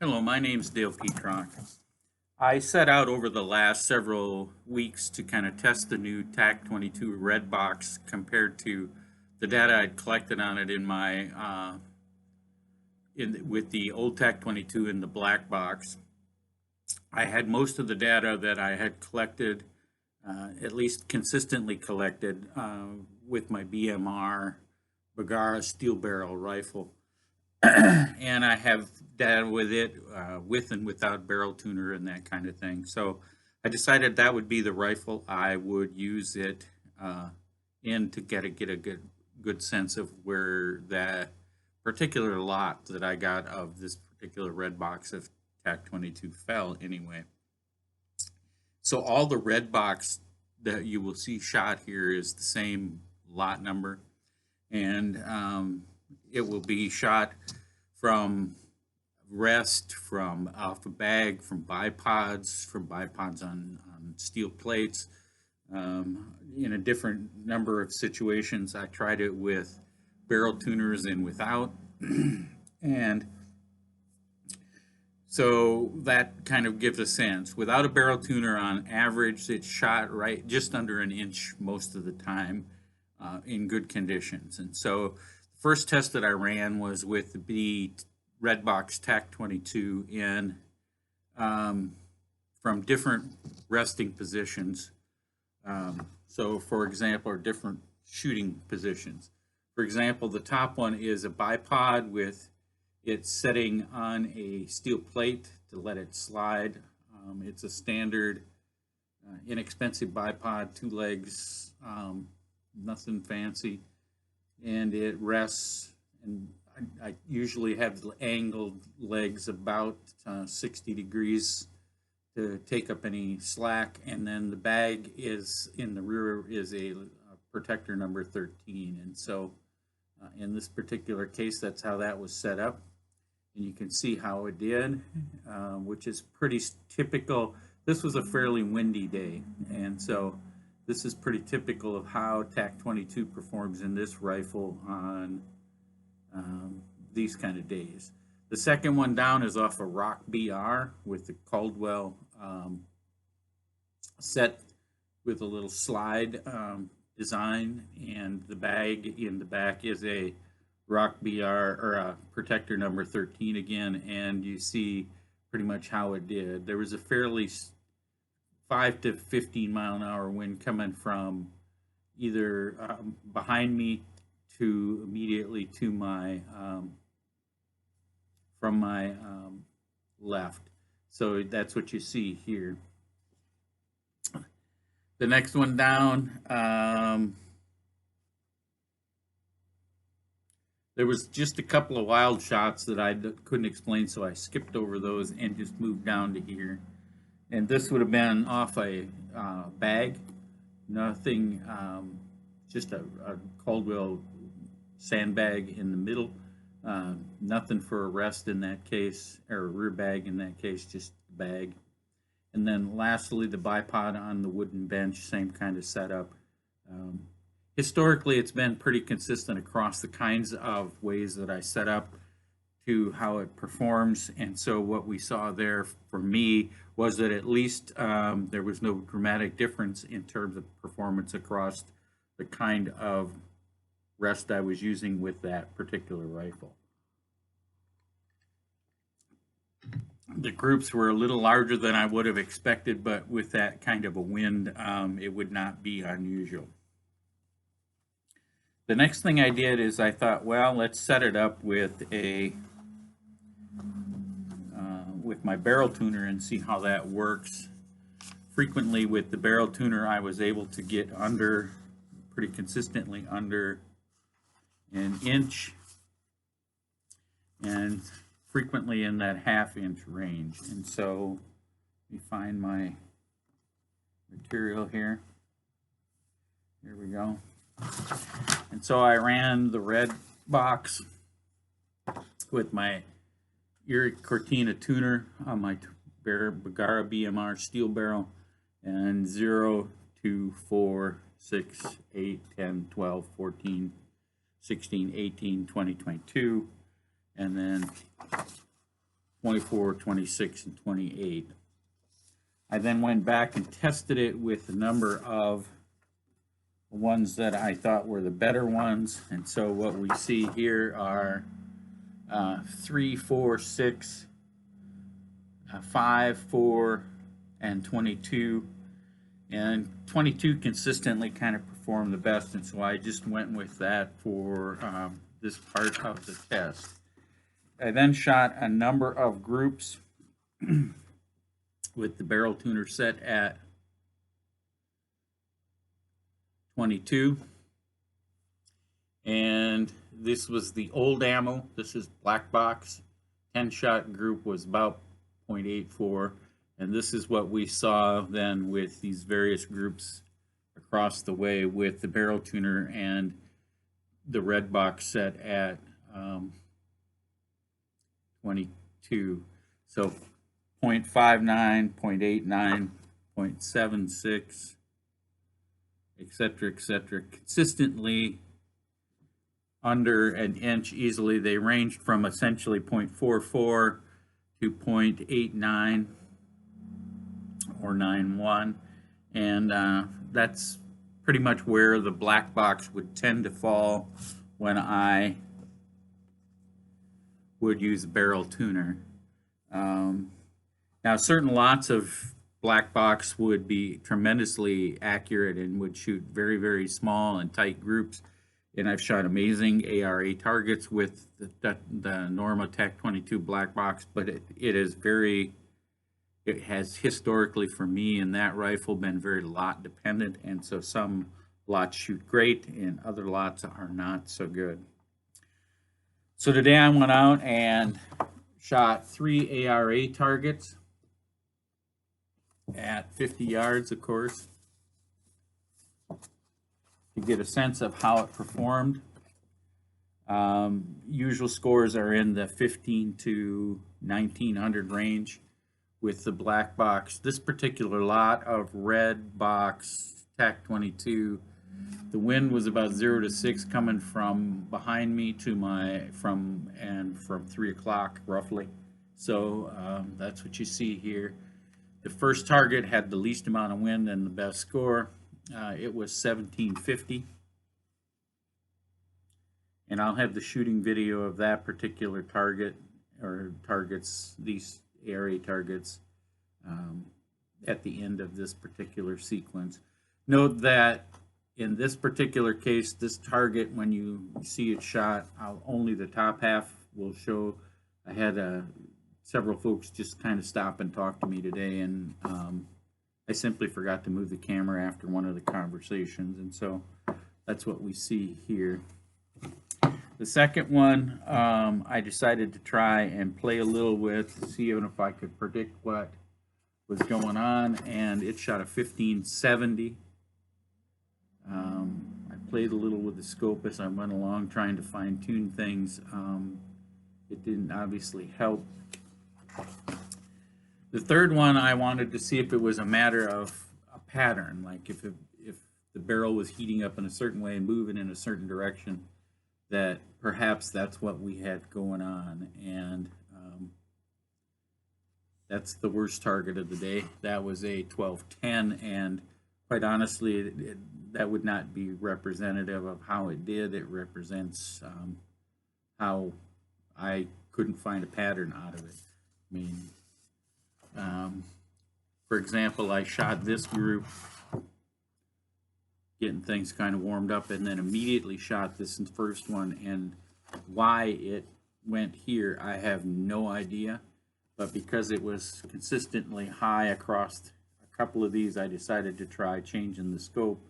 Hello, my name's Dale Petrock. I set out over the last several weeks to kind of test the new TAC 22 red box compared to the data I'd collected on it in my with the old TAC 22 in the black box. I had most of the data that I had collected, at least consistently collected, with my BMR Bergara steel barrel rifle. And I have data with it, with and without barrel tuner and that kind of thing. So I decided that would be the rifle I would use it in to get a good sense of where that particular lot that I got of this particular red box of TAC 22 fell anyway. So all the red box that you will see shot here is the same lot number, and it will be shot from rest, from off a bag, from bipods on steel plates. In a different number of situations, I tried it with barrel tuners and without. And so that kind of gives a sense. Without a barrel tuner, on average, it's shot right just under an inch most of the time in good conditions. And so the first test that I ran was with the red box TAC 22 in from different resting positions. So for example, or different shooting positions. For example, the top one is a bipod with it setting on a steel plate to let it slide. It's a standard, inexpensive bipod, 2 legs, nothing fancy, and it rests. And I usually have angled legs about 60 degrees to take up any slack, and then the bag is in the rear is a protector number 13, and so in this particular case, that's how that was set up. And you can see how it did, which is pretty typical. This was a fairly windy day, and so this is pretty typical of how TAC 22 performs in this rifle on these kind of days. The second one down is off a Rock BR with the Caldwell set with a little slide design, and the bag in the back is a Rock BR or a protector number 13 again, and you see pretty much how it did. There was a fairly 5 to 15 mile an hour wind coming from either behind me to immediately to my from my left. So that's what you see here. The next one down, there was just a couple of wild shots that I couldn't explain, so I skipped over those and just moved down to here. And this would have been off a bag, nothing, just a Caldwell sandbag in the middle, nothing for a rest in that case, or a rear bag in that case, just the bag. And then lastly, the bipod on the wooden bench, same kind of setup. Historically, it's been pretty consistent across the kinds of ways that I set up to how it performs. And so what we saw there for me was that at least there was no dramatic difference in terms of performance across the kind of rest I was using with that particular rifle. The groups were a little larger than I would have expected, but with that kind of a wind, it would not be unusual. The next thing I did is I thought, well, let's set it up with a with my barrel tuner and see how that works. Frequently with the barrel tuner, I was able to get under, pretty consistently under an inch, and frequently in that ½ inch range. And so let me find my material here. Here we go. And so I ran the red box with my Eric Cortina tuner on my Bergara BMR steel barrel, and 0, 2, 4, 6, 8, 10, 12, 14, 16, 18, 20, 22, and then 24, 26, and 28. I then went back and tested it with a number of ones that I thought were the better ones, and so what we see here are 3, 4, 6, 5, 4, and 22. And 22 consistently kind of performed the best, and so I just went with that for this part of the test. I then shot a number of groups with the barrel tuner set at 22. And this was the old ammo. This is black box. 10-shot group was about 0.84. And this is what we saw then with these various groups across the way with the barrel tuner and the red box set at 22. So 0.59, 0.89, 0.76, etc., consistently under an inch easily. They ranged from essentially 0.44 to 0.89 or 9.1, and that's pretty much where the black box would tend to fall when I would use a barrel tuner. Now, certain lots of black box would be tremendously accurate and would shoot very, very small and tight groups. And I've shot amazing ARA targets with the Norma Tac 22 black box, but it has historically for me in that rifle been very lot dependent, and so some lots shoot great and other lots are not so good. So today I went out and shot 3 ARA targets at 50 yards, of course, to get a sense of how it performed. Usual scores are in the 15 to 1900 range with the black box. This particular lot of red box Tac 22, the wind was about 0 to 6 coming from behind me to from 3 o'clock roughly. So that's what you see here. The first target had the least amount of wind and the best score. It was 1750. And I'll have the shooting video of that particular target, or targets, these ARA targets, at the end of this particular sequence. Note that in this particular case, this target, when you see it shot, only the top half will show. I had several folks just kind of stop and talk to me today, and I simply forgot to move the camera after one of the conversations, and so that's what we see here. The second one, I decided to try and play a little with to see even if I could predict what was going on, and it shot a 1570. I played a little with the scope as I went along trying to fine-tune things. It didn't obviously help. The third one, I wanted to see if it was a matter of a pattern, like if the barrel was heating up in a certain way and moving in a certain direction, that perhaps that's what we had going on. And that's the worst target of the day. That was a 1210, and quite honestly, that would not be representative of how it did. It represents how I couldn't find a pattern out of it. I mean, for example, I shot this group, getting things kind of warmed up, and then immediately shot this first one, and why it went here, I have no idea. But because it was consistently high across a couple of these, I decided to try changing the scope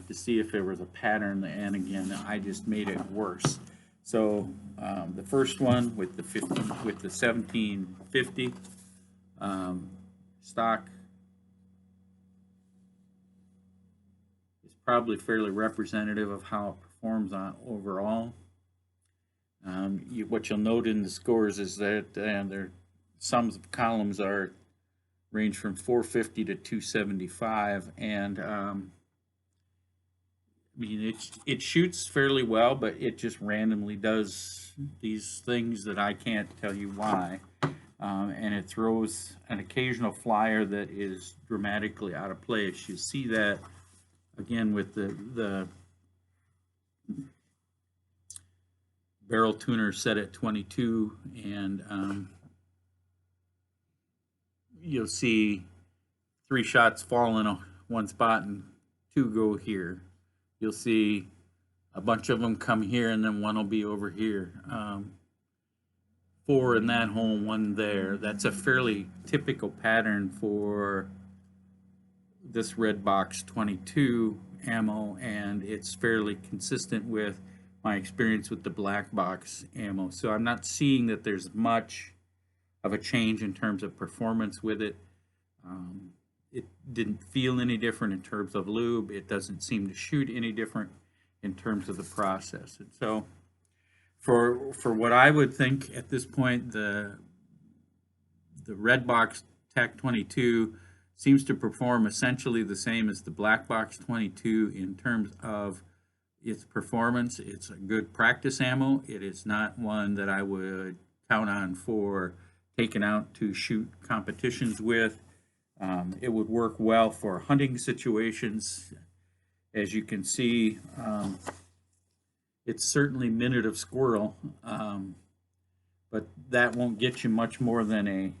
to see if there was a pattern, and again, I just made it worse. So the first one with the 1750 stock is probably fairly representative of how it performs on overall. What you'll note in the scores is that their sums of columns are range from 450 to 275, and mean, it shoots fairly well, but it just randomly does these things that I can't tell you why. And it throws an occasional flyer that is dramatically out of place. You see that again with the barrel tuner set at 22, and you'll see 3 shots fall in one spot and 2 go here. You'll see a bunch of them come here, and then 1 will be over here. 4 in that hole, 1 there. That's a fairly typical pattern for this red box 22 ammo, and it's fairly consistent with my experience with the black box ammo. So I'm not seeing that there's much of a change in terms of performance with it. It didn't feel any different in terms of lube. It doesn't seem to shoot any different in terms of the process. And so for what I would think at this point, the red box Tac 22 seems to perform essentially the same as the black box 22 in terms of its performance. It's a good practice ammo. It is not one that I would count on for taking out to shoot competitions with. It would work well for hunting situations. As you can see, it's certainly minute of squirrel, but that won't get you much more than a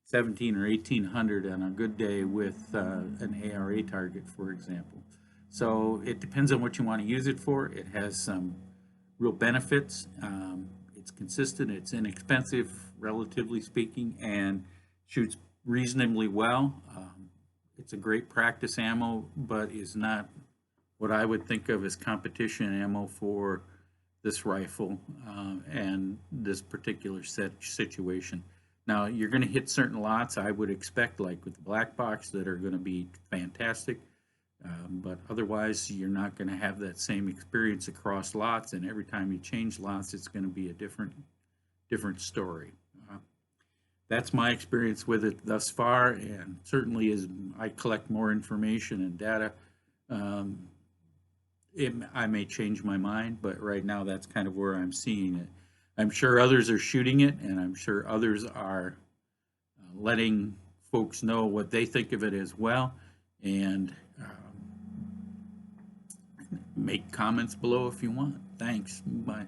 17 or 1800 on a good day with an ARA target, for example. So it depends on what you want to use it for. It has some real benefits. It's consistent, it's inexpensive, relatively speaking, and shoots reasonably well. It's a great practice ammo, but is not what I would think of as competition ammo for this rifle and this particular situation. Now, you're going to hit certain lots, I would expect, like with the black box, that are going to be fantastic, but otherwise you're not going to have that same experience across lots, and every time you change lots, it's going to be a different story. That's my experience with it thus far, and certainly as I collect more information and data, I may change my mind, but right now that's kind of where I'm seeing it. I'm sure others are shooting it, and I'm sure others are letting folks know what they think of it as well, and make comments below if you want. Thanks. Bye.